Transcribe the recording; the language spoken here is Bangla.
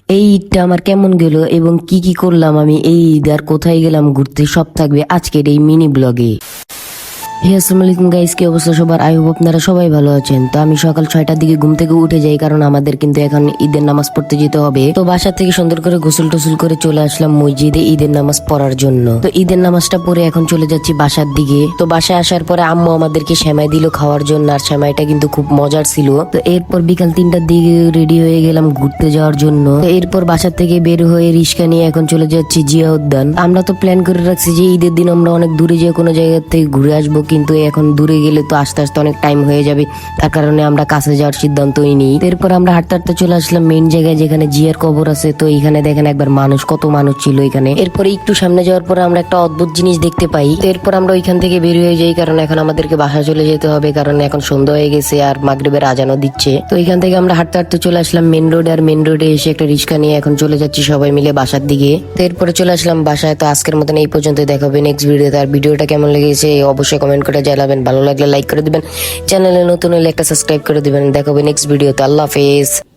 এই ঈদটা আমার কেমন গেল এবং কি কি করলাম আমি এই ঈদ আর কোথায় গেলাম ঘুরতে সব থাকবে আজকের এই মিনি ব্লগে। আসসালামু আলাইকুম গাইস, কি অবস্থা সবার? আই হোপ আপনারা সবাই ভালো আছেন। তো আমি সকাল 6টার দিকে ঘুম থেকে উঠে যাই, কারণ আমাদের কিন্তু এখন ঈদের নামাজ পড়তে যেতে হবে। তো বাসা থেকে সুন্দর করে গোসল টোসল করে চলে আসলাম মসজিদে ঈদের নামাজ পড়ার জন্য। তো ঈদের নামাজটা পড়ে এখন চলে যাচ্ছি বাসার দিকে। তো বাসায় আসার পরে আম্মু আমাদেরকে সেমাই দিল খাওয়ার জন্য, আর সেমাইটা কিন্তু খুব মজার ছিল। তো এরপর বিকাল 3টার দিকে রেডি হয়ে গেলাম ঘুরতে যাওয়ার জন্য। তো এরপর বাসা থেকে বের হয়ে রিস্কা নিয়ে এখন চলে যাচ্ছি জিয়া উদ্যান। আমরা তো প্ল্যান করে রাখছি যে ঈদের দিন আমরা অনেক দূরে যেয়ে কোনো জায়গা থেকে ঘুরে আসবো, কিন্তু এখন দূরে গেলে তো আস্তে আস্তে অনেক টাইম হয়ে যাবে, তার কারণে আমরা কাছে যাওয়ার সিদ্ধান্তই নিই। এরপর আমরা হাঁটতে হাঁটতে চলে আসলাম মেইন জায়গায় যেখানে জিয়ার কবর আছে। তো এখানে দেখেন একবার মানুষ, কত মানুষ ছিল এখানে। এরপরে একটু সামনে যাওয়ার পরে আমরা একটা অদ্ভুত জিনিস দেখতে পাই। তো এরপর আমরা ওইখান থেকে বের হয়ে যাই, কারণ এখন আমাদেরকে বাসায় চলে যেতে হবে, কারণ এখন সন্ধ্যা হয়ে গেছে আর মাগরিবের আজানও দিচ্ছে। তো এখান থেকে আমরা হাঁটতে হাঁটতে চলে আসলাম মেন রোড, আর মেন রোডে এসে একটা রিক্সা নিয়ে এখন চলে যাচ্ছি সবাই মিলে বাসার দিকে। তো এরপরে চলে আসলাম বাসায়। তো আজকের মতন এই পর্যন্ত, দেখা হবে নেক্সট ভিডিওতে। আর ভিডিওটা কেমন লেগেছে অবশ্যই কমেন্ট করে জানাবেন, ভালো লাগলে লাইক করে দিবেন, চ্যানেলে নতুন হলে একটা সাবস্ক্রাইব করে দিবেন। দেখা হবে নেক্সট ভিডিওতে। আল্লাহ হাফেজ।